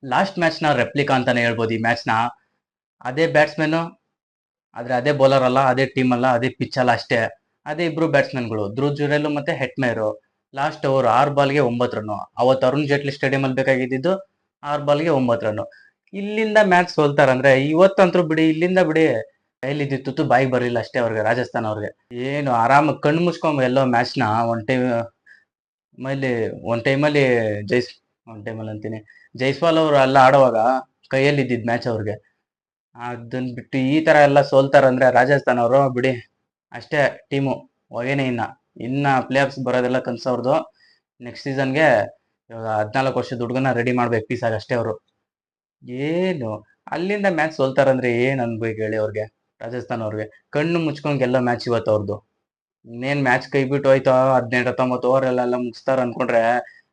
Last ಮ್ಯಾಚ್ನ replica ಅಂತಾನೆ ಹೇಳ್ಬೋದು ಈ ಮ್ಯಾಚ್ನ. ಅದೇ ಬ್ಯಾಟ್ಸ್ಮನ್, ಆದ್ರೆ ಅದೇ ಬೌಲರ್ ಅಲ್ಲ, ಅದೇ ಟೀಮ್ ಅಲ್ಲ, ಅದೇ ಪಿಚ್ ಅಲ್ಲ ಅಷ್ಟೇ. ಅದೇ ಇಬ್ರು ಬ್ಯಾಟ್ಸ್ಮನ್ಗಳು ಧ್ರುವ್ ಜುರೆಲ್ ಮತ್ತೆ ಹೆಟ್ಮೇರು. ಲಾಸ್ಟ್ ಓವರ್ 6 ಬಾಲ್ಗೆ 9 ರನ್. ಅವತ್ತು ಅರುಣ್ ಜೇಟ್ಲಿ ಸ್ಟೇಡಿಯಂ ಅಲ್ಲಿ ಬೇಕಾಗಿದ್ದು 6 ಬಾಲ್ಗೆ 9 ರನ್. ಇಲ್ಲಿಂದ ಮ್ಯಾಚ್ ಸೋಲ್ತಾರಂದ್ರೆ ಇವತ್ತಂತೂ ಬಿಡಿ, ಇಲ್ಲಿಂದ ಬಿಡಿ. ಕೈಲಿದ್ದಿತ್ತು ಬಾಯಿಗೆ ಬರಲಿಲ್ಲ ಅಷ್ಟೇ ಅವ್ರಿಗೆ, ರಾಜಸ್ಥಾನ್ ಅವ್ರಿಗೆ. ಏನು ಆರಾಮ ಕಣ್ಣು ಮುಚ್ಕೊಂಡ್ ಎಲ್ಲೋ ಮ್ಯಾಚ್ನ ಮಲ್ಲಿ ಒಂದ್ ಟೈಮಲ್ಲಿ ಜೈಸ್ ಒಂದ್ ಟೈಮಲ್ಲಿ ಅಂತೀನಿ, ಜೈಸ್ವಾಲ್ ಅವರು ಎಲ್ಲ ಆಡುವಾಗ ಕೈಯಲ್ಲಿ ಇದ್ದಿದ್ ಮ್ಯಾಚ್ ಅವ್ರಿಗೆ. ಅದನ್ನ ಬಿಟ್ಟು ಈ ತರ ಎಲ್ಲ ಸೋಲ್ತಾರಂದ್ರೆ ರಾಜಸ್ಥಾನ್ ಅವರು ಬಿಡಿ ಅಷ್ಟೇ. ಟೀಮು ಹೊಗೆನೆ. ಇನ್ನ ಪ್ಲೇ ಆಫ್ಸ್ ಬರೋದೆಲ್ಲ ಕನ್ಸವ್ರದ್ದು. ನೆಕ್ಸ್ಟ್ ಸೀಸನ್ಗೆ ಇವಾಗ 14 ವರ್ಷದ ಹುಡುಗನ ರೆಡಿ ಮಾಡ್ಬೇಕು ಪೀಸಾಗ ಅಷ್ಟೇ ಅವರು. ಏನು ಅಲ್ಲಿಂದ ಮ್ಯಾಚ್ ಸೋಲ್ತಾರಂದ್ರೆ ಏನ್ ಅನ್ಬೇಕು ಹೇಳಿ ಅವ್ರಿಗೆ, ರಾಜಸ್ಥಾನ್ ಅವ್ರಿಗೆ. ಕಣ್ಣು ಮುಚ್ಕೊಂಡ್ ಗೆಲ್ಲೋ ಮ್ಯಾಚ್ ಇವತ್ತು ಅವ್ರದ್ದು. ಇನ್ನೇನ್ ಮ್ಯಾಚ್ ಕೈ ಬಿಟ್ಟು ಹೋಯ್ತಾ, 18-19 ಓವರ್ ಎಲ್ಲ ಮುಗಿಸ್ತಾರ ಅನ್ಕೊಂಡ್ರೆ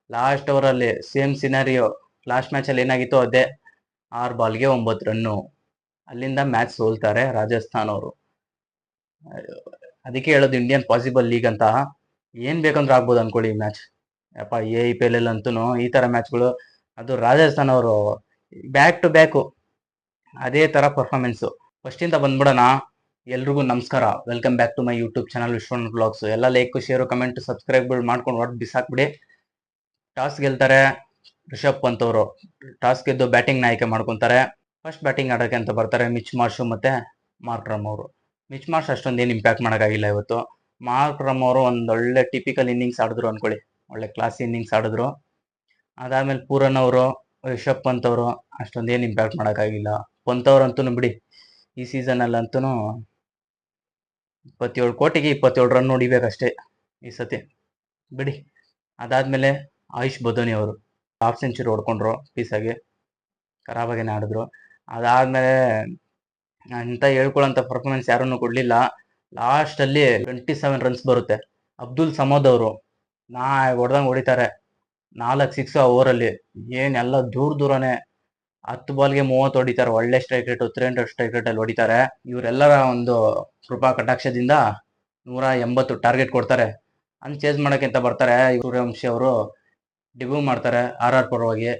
ಲಾಸ್ಟ್ ಓವರ್ ಅಲ್ಲಿ ಸೇಮ್ ಸಿನಾರಿಯೋ. ಲಾಸ್ಟ್ ಮ್ಯಾಚ್ ಅಲ್ಲಿ ಏನಾಗಿತ್ತು ಅದೇ, 6 ಬಾಲ್ಗೆ 9 ರನ್ನು. ಅಲ್ಲಿಂದ ಮ್ಯಾಚ್ ಸೋಲ್ತಾರೆ ರಾಜಸ್ಥಾನ್ ಅವರು. ಅದಕ್ಕೆ ಹೇಳೋದು ಇಂಡಿಯನ್ ಪಾಸಿಬಲ್ ಲೀಗ್ ಅಂತ. ಏನ್ ಬೇಕಂದ್ರೆ ಆಗ್ಬೋದು ಅನ್ಕೊಳ್ಳಿ ಈ ಮ್ಯಾಚ್. ಯಪ್ಪ AIPL ಅಲ್ಲಿ ಅಂತೂ ಈ ತರ ಮ್ಯಾಚ್ಗಳು, ಅದು ರಾಜಸ್ಥಾನ್ ಅವರು ಬ್ಯಾಕ್ ಟು ಬ್ಯಾಕ್ ಅದೇ ತರ ಪರ್ಫಾರ್ಮೆನ್ಸ್. ಫಸ್ಟ್ ಇಂದ ಬಂದ್ಬಿಡೋಣ. ಎಲ್ರಿಗೂ ನಮಸ್ಕಾರ, welcome back to my YouTube channel Vishwanath vlogs. ಎಲ್ಲ ಲೈಕ್, ಶೇರ್, ಕಮೆಂಟ್, ಸಬ್ಸ್ಕ್ರೈಬ್ ಮಾಡ್ಕೊಂಡು ಹೊರಟು ಬಿಸಾಕ್ಬಿಡಿ. ಟಾಸ್ ಗೆಲ್ತಾರೆ ರಿಷಬ್ ಪಂತ್ ಅವರು. ಟಾಸ್ ಗೆದ್ದು ಬ್ಯಾಟಿಂಗ್ ನ ಆಯ್ಕೆ ಮಾಡ್ಕೊಂತಾರೆ. ಫಸ್ಟ್ ಬ್ಯಾಟಿಂಗ್ ಆಡೋಕೆ ಅಂತ ಬರ್ತಾರೆ ಮಿಚ್ ಮಾರ್ಷ್ ಮತ್ತೆ ಮಾರ್ಕ್ ರಮ್ ಅವರು. ಮಿಚ್ ಮಾರ್ಷ್ ಅಷ್ಟೊಂದೇನು ಇಂಪ್ಯಾಕ್ಟ್ ಮಾಡೋಕ್ಕಾಗಿಲ್ಲ ಇವತ್ತು. ಮಾರ್ಕ್ ರಮ್ ಅವರು ಒಂದ್ ಒಳ್ಳೆ ಟಿಪಿಕಲ್ ಇನ್ನಿಂಗ್ಸ್ ಆಡಿದ್ರು ಅನ್ಕೊಳ್ಳಿ, ಒಳ್ಳೆ ಕ್ಲಾಸ್ ಇನ್ನಿಂಗ್ಸ್ ಆಡಿದ್ರು. ಅದಾದ್ಮೇಲೆ ಪೂರನ್ ಅವರು, ರಿಷಬ್ ಪಂತ್ ಅವರು ಅಷ್ಟೊಂದೇನು ಇಂಪ್ಯಾಕ್ಟ್ ಮಾಡೋಕ್ಕಾಗಿಲ್ಲ. ಪಂತ್ ಅವ್ರಂತೂ ಬಿಡಿ, ಈ ಸೀಸನ್ ಅಲ್ಲಂತೂ 27 ಕೋಟಿಗೆ 27 ರನ್ ಹೊಡಿಬೇಕಷ್ಟೇ ಈ ಸತಿ, ಬಿಡಿ. ಅದಾದ್ಮೇಲೆ ಆಯುಷ್ ಬದೋನಿ ಅವರು ಹಾಫ್ ಸೆಂಚುರಿ ಹೊಡ್ಕೊಂಡ್ರು ಪೀಸಾಗೆ, ಖರಾಬಾಗೇನೆ ಆಡಿದ್ರು. ಅದಾದ್ಮೇಲೆ ಅಂತ ಹೇಳ್ಕೊಳ್ಳೋಂಥ ಪರ್ಫಾರ್ಮೆನ್ಸ್ ಯಾರನ್ನು ಕೊಡ್ಲಿಲ್ಲ. ಲಾಸ್ಟ್ ಅಲ್ಲಿ 27 ರನ್ಸ್ ಬರುತ್ತೆ. ಅಬ್ದುಲ್ ಸಮದ್ ಅವರು ಹೊಡೆದಂಗೆ ಹೊಡಿತಾರೆ, 4 ಸಿಕ್ಸ್ ಆ ಓವರಲ್ಲಿ. ಏನೆಲ್ಲ ದೂರನೇ 10 ಬಾಲ್ಗೆ 30 ಹೊಡಿತಾರೆ. ಒಳ್ಳೆ ಸ್ಟ್ರೈಕ್ ರೇಟ್, 300 ಸ್ಟ್ರೈಕ್ ರೇಟ್ ಅಲ್ಲಿ ಹೊಡಿತಾರೆ. ಇವರೆಲ್ಲರ ಒಂದು ಕೃಪಾ ಕಟಾಕ್ಷದಿಂದ 180 ಟಾರ್ಗೆಟ್ ಕೊಡ್ತಾರೆ. ಅಲ್ಲಿ ಚೇಸ್ ಮಾಡಕ್ಕೆ ಅಂತ ಬರ್ತಾರೆ ಸೂರ್ಯವಂಶಿ ಅವರು. ಡೆಬ್ಯೂ ಮಾಡ್ತಾರೆ RR ಪರವಾಗಿ.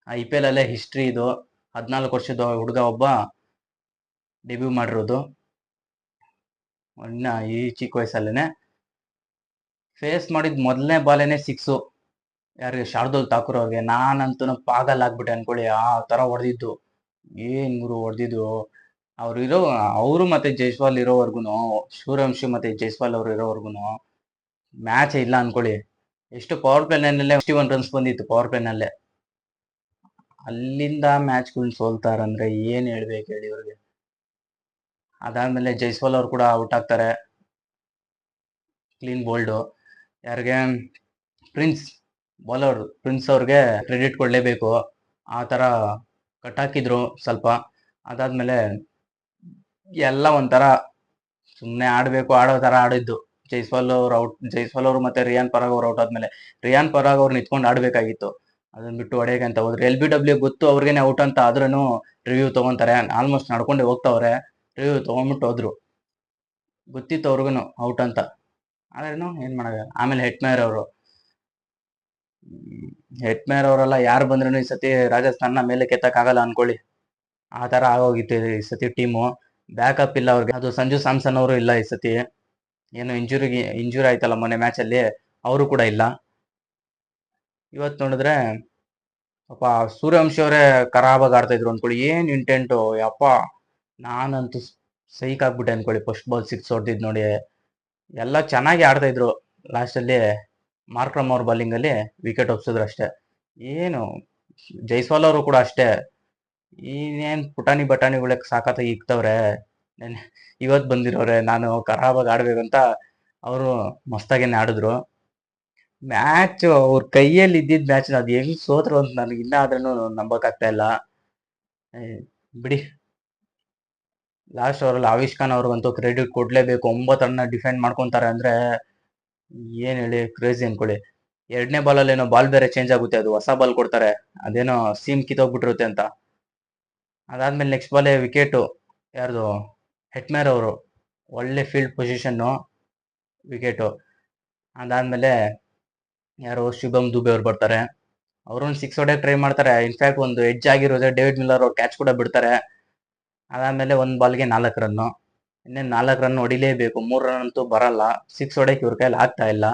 IPL ಅಲ್ಲೇ ಹಿಸ್ಟ್ರಿ ಇದು. 14 ವರ್ಷದ ಹುಡುಗ ಒಬ್ಬ ಡೆಬ್ಯೂ ಮಾಡಿರೋದು. ಇನ್ನ ಈ ಚಿಕ್ಕ ವಯಸ್ಸಲ್ಲೇನೆ ಫೇಸ್ ಮಾಡಿದ ಮೊದಲನೇ ಬಾಲೇನೆ ಸಿಕ್ಸು. ಯಾರಿಗೆ? ಶಾರ್ದುಲ್ ಠಾಕೂರ್ ಅವ್ರಿಗೆ. ನಾನಂತೂ ಪಾಗಲ್ ಆಗ್ಬಿಟ್ಟೆ ಅನ್ಕೊಳ್ಳಿ, ಆ ತರ ಹೊಡೆದಿದ್ದು. ಏನ್ ಗುರು ಹೊಡೆದಿದ್ದು. ಅವರು ಮತ್ತೆ ಜೈಸ್ವಾಲ್ ಇರೋವರ್ಗುನು, ಸೂರ್ಯವಂಶಿ ಮತ್ತೆ ಜೈಸ್ವಾಲ್ ಅವರು ಇರೋವರ್ಗುನು ಮ್ಯಾಚ್ ಇಲ್ಲ ಅನ್ಕೊಳ್ಳಿ. ಎಷ್ಟು ಪವರ್ ಪ್ಲೇ ನಲ್ಲೇ 51 ರನ್ಸ್ ಬಂದಿತ್ತು ಪವರ್ ಪ್ಲೇ ನಲ್ಲೇ. ಅಲ್ಲಿಂದ ಮ್ಯಾಚ್ಗಳನ್ನ ಸೋಲ್ತಾರಂದ್ರೆ ಏನ್ ಹೇಳ್ಬೇಕು ಹೇಳಿ ಇವ್ರಿಗೆ. ಅದಾದ್ಮೇಲೆ ಜೈಸ್ವಾಲ್ ಅವ್ರು ಕೂಡ ಔಟ್ ಆಗ್ತಾರೆ, ಕ್ಲೀನ್ ಬೋಲ್ಡ್. ಯಾರಿಗೆ? ಪ್ರಿನ್ಸ್ ಬೌಲರ್ ಪ್ರಿನ್ಸ್ ಅವ್ರಿಗೆ ಕ್ರೆಡಿಟ್ ಕೊಡ್ಲೇಬೇಕು. ಆ ತರ ಕಟ್ ಹಾಕಿದ್ರು ಸ್ವಲ್ಪ. ಅದಾದ್ಮೇಲೆ ಎಲ್ಲ ಒಂಥರ ಸುಮ್ಮನೆ ಆಡೋ ತರ ಆಡಿದ್ದು. ಜೈಸ್ವಾಲ್ ಅವರು ಮತ್ತೆ ರಿಯಾನ್ ಪರಾಗ್ ಅವ್ರು ಔಟ್ ಆದ್ಮೇಲೆ ರಿಯಾನ್ ಪರಾಗ್ ಅವ್ರು ನಿಂತ್ಕೊಂಡು ಆಡ್ಬೇಕಾಗಿತ್ತು. ಅದನ್ನ ಬಿಟ್ಟು ಹೊಡೆಯಕ್ಕೆ ಅಂತ ಹೋದ್ರು. LBW ಗೊತ್ತು ಅವ್ರಿಗೇನೆ ಔಟ್ ಅಂತ, ಆದ್ರೂ ರಿವ್ಯೂ ತಗೊಂತಾರೆ. ಆಲ್ಮೋಸ್ಟ್ ನಡ್ಕೊಂಡೆ ಹೋಗ್ತಾವ್ರೆ, ರಿವ್ಯೂ ತಗೊಂಡ್ಬಿಟ್ಟು ಹೋದ್ರು. ಗೊತ್ತಿತ್ತು ಅವ್ರಿಗೂ ಔಟ್ ಅಂತ, ಆದ್ರೇನು ಏನ್ ಮಾಡೋದು. ಆಮೇಲೆ ಹೆಟ್ಮೇರ್ ಅವರೆಲ್ಲ ಯಾರು ಬಂದ್ರೂ ಈ ಸತಿ ರಾಜಸ್ಥಾನ ಮೇಲೆ ಕೆತ್ತಕ್ಕಾಗಲ್ಲ ಅನ್ಕೊಳ್ಳಿ. ಆ ತರ ಆಗೋಗಿತ್ತು ಈ ಸತಿ ಟೀಮು. ಬ್ಯಾಕಪ್ ಇಲ್ಲ ಅವ್ರಿಗೆ. ಅದು ಸಂಜು ಸ್ಯಾಮ್ಸನ್ ಅವರು ಇಲ್ಲ ಈ ಸತಿ, ಏನು ಇಂಜುರಿ ಆಯ್ತಲ್ಲ ಮೊನ್ನೆ ಮ್ಯಾಚ್ ಅಲ್ಲಿ, ಅವರು ಕೂಡ ಇಲ್ಲ. ಇವತ್ತು ನೋಡಿದ್ರೆ ಪಾಪ ಸೂರ್ಯವಂಶಿ ಅವರೇ ಖರಾಬಾಗಿ ಆಡ್ತಾ ಇದ್ರು ಅನ್ಕೊಳ್ಳಿ. ಏನ್ ಇಂಟೆಂಟು ಯಪ್ಪ. ನಾನಂತೂ ಸೈಕ್ ಆಗ್ಬಿಟ್ಟೆ ಅನ್ಕೊಳ್ಳಿ. ಫಸ್ಟ್ ಬಾಲ್ 6 ಹೊಡೆದಿದ್ ನೋಡಿ. ಎಲ್ಲ ಚೆನ್ನಾಗಿ ಆಡ್ತಾ ಇದ್ರು. ಲಾಸ್ಟ್ ಅಲ್ಲಿ ಮಾರ್ಕ್ ರಮ್ ಅವ್ರ ಬಾಲಿಂಗ್ ಅಲ್ಲಿ ವಿಕೆಟ್ ಒಪ್ಸಿದ್ರು ಅಷ್ಟೇ. ಏನು ಜೈಸ್ವಾಲ್ ಅವರು ಕೂಡ ಅಷ್ಟೇ. ಇನ್ನೇನ್ ಪುಟಾಣಿ ಬಟಾಣಿಗಳಕ್ಕೆ ಸಾಕತ್ತಾಗಿ ಇಕ್ತವ್ರೆ. ಇವತ್ ಬಂದಿರೋರೆ ನಾನು ಖರಾಬಾಗಿ ಆಡ್ಬೇಕಂತ ಅವರು ಮಸ್ತಾಗೇನೆ ಆಡಿದ್ರು. ಮ್ಯಾಚ್ ಅವ್ರ ಕೈಯಲ್ಲಿ ಇದ್ದಿದ್ ಮ್ಯಾಚ್ ಅದು ಹೆಂಗ್ ಸೋತ್ರು ಅಂತ ನನಗೆ ಇನ್ನ ಆದ್ರೂ ನಂಬಕ್ ಆಗ್ತಾ ಇಲ್ಲ. ಬಿಡಿ. ಲಾಸ್ಟ್ ಅವರಲ್ಲಿ ಆವಿಷ್ ಖಾನ್ ಅವ್ರಿಗಂತೂ ಕ್ರೆಡಿಟ್ ಕೊಡ್ಲೇಬೇಕು. 9 ರನ್ನ ಡಿಫೆಂಡ್ ಮಾಡ್ಕೊಂತಾರೆ ಅಂದ್ರೆ ಏನ್ ಹೇಳಿ, ಕ್ರೇಜಿ ಅನ್ಕೊಳ್ಳಿ. 2ನೇ ಬಾಲಲ್ಲಿ ಏನೋ ಬಾಲ್ ಬೇರೆ ಚೇಂಜ್ ಆಗುತ್ತೆ, ಅದು ಹೊಸ ಬಾಲ್ ಕೊಡ್ತಾರೆ, ಅದೇನೋ ಸೀಮ್ ಕಿತ್ತೋಗ್ಬಿಟ್ಟಿರುತ್ತೆ ಅಂತ. ಅದಾದ್ಮೇಲೆ ನೆಕ್ಸ್ಟ್ ಬಾಲೇ ವಿಕೆಟು ಯಾರ್ದು? ಹೆಟ್ಮೇರ್ ಅವರು. ಒಳ್ಳೆ ಫೀಲ್ಡ್ ಪೊಸಿಷನ್ನು, ವಿಕೆಟು. ಅದಾದ್ಮೇಲೆ ಯಾರು? ಶುಭಮ್ ದುಬೆ ಅವ್ರು ಬರ್ತಾರೆ. ಅವ್ರನ್ನ ಸಿಕ್ಸ್ ಹೊಡೆಯಕ್ಕೆ ಟ್ರೈ ಮಾಡ್ತಾರೆ. ಇನ್ಫ್ಯಾಕ್ಟ್ ಒಂದು ಎಡ್ಜ್ ಆಗಿರೋದು ಡೇವಿಡ್ ಮಿಲ್ಲರ್ ಅವ್ರು ಕ್ಯಾಚ್ ಕೂಡ ಬಿಡ್ತಾರೆ. ಅದಾದ್ಮೇಲೆ ಒಂದು ಬಾಲ್ಗೆ 4 ರನ್ನು. ಇನ್ನೇನು 4 ರನ್ ಹೊಡಿಲೇಬೇಕು, 3 ರನ್ ಅಂತೂ ಬರಲ್ಲ. ಸಿಕ್ಸ್ ಹೊಡೆಯಕ್ಕೆ ಇವ್ರ ಕೈಲಿ ಆಗ್ತಾ ಇಲ್ಲ.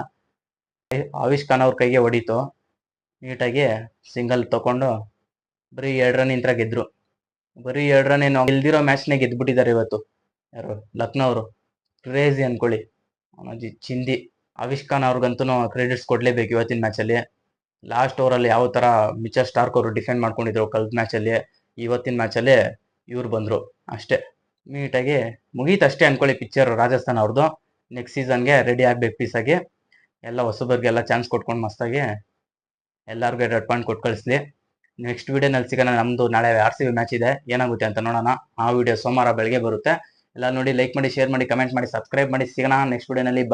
ಆವಿಷ್ ಖಾನ್ ಅವ್ರ ಕೈಗೆ ಹೊಡೀತು, ನೀಟಾಗಿ ಸಿಂಗಲ್ ತಗೊಂಡು ಬರೀ 2 ರನ್ ಇಂತ್ರ ಗೆದ್ರು. ಬರೀ 2 ರನ್ ಏನು ಗೆಲ್ದಿರೋ ಮ್ಯಾಚ್ನೇ ಗೆದ್ಬಿಟ್ಟಿದ್ದಾರೆ ಇವತ್ತು. ಯಾರು ಲಕ್ನೋ ಅವರು. ಕ್ರೇಜಿ ಅನ್ಕೊಳ್ಳಿ, ಅಮ್ಮಾಜಿ ಚಿಂದಿ. ಆವಿಷ್ ಖಾನ್ ಅವ್ರಿಗಂತೂ ಕ್ರೆಡಿಟ್ಸ್ ಕೊಡ್ಲೇಬೇಕು ಇವತ್ತಿನ ಮ್ಯಾಚಲ್ಲಿ. ಲಾಸ್ಟ್ ಓವರಲ್ಲಿ ಯಾವ ತರ ಮಿಚೆಲ್ ಸ್ಟಾರ್ಕ್ ಅವರು ಡಿಫೆಂಡ್ ಮಾಡ್ಕೊಂಡಿದ್ರು ಕಳೆದ ಮ್ಯಾಚಲ್ಲಿ, ಇವತ್ತಿನ ಮ್ಯಾಚಲ್ಲಿ ಇವ್ರು ಬಂದ್ರು ಅಷ್ಟೇ. ನೀಟಾಗಿ ಮುಗೀತು ಅಷ್ಟೇ ಅನ್ಕೊಳ್ಳಿ ಪಿಕ್ಚರ್ ರಾಜಸ್ಥಾನ್ ಅವ್ರದ್ದು. ನೆಕ್ಸ್ಟ್ ಸೀಸನ್ಗೆ ರೆಡಿ ಆಗ್ಬೇಕು ಪೀಸಾಗಿ. ಎಲ್ಲ ಹೊಸಬರಿಗೆಲ್ಲ ಚಾನ್ಸ್ ಕೊಟ್ಕೊಂಡು ಮಸ್ತಾಗಿ ಎಲ್ಲರಿಗೂ 2 ಪಾಯಿಂಟ್ ಕೊಟ್ಟು ಕಳಿಸ್ಲಿ. ನೆಕ್ಸ್ಟ್ ವಿಡಿಯೋನಲ್ಲಿ ಸಿಗೋಣ. ನಮ್ದು ನಾಳೆ RCB ಮ್ಯಾಚ್ ಇದೆ, ಏನಾಗುತ್ತೆ ಅಂತ ನೋಡೋಣ. ಆ ವಿಡಿಯೋ ಸೋಮವಾರ ಬೆಳಗ್ಗೆ ಬರುತ್ತೆ. ಎಲ್ಲ ನೋಡಿ, ಲೈಕ್ ಮಾಡಿ, ಶೇರ್ ಮಾಡಿ, ಕಮೆಂಟ್ ಮಾಡಿ, ಸಬ್ಸ್ಕ್ರೈಬ್ ಮಾಡಿ. ಸಿಗೋಣ ನೆಕ್ಸ್ಟ್ ವಿಡಿಯೋನಲ್ಲಿ.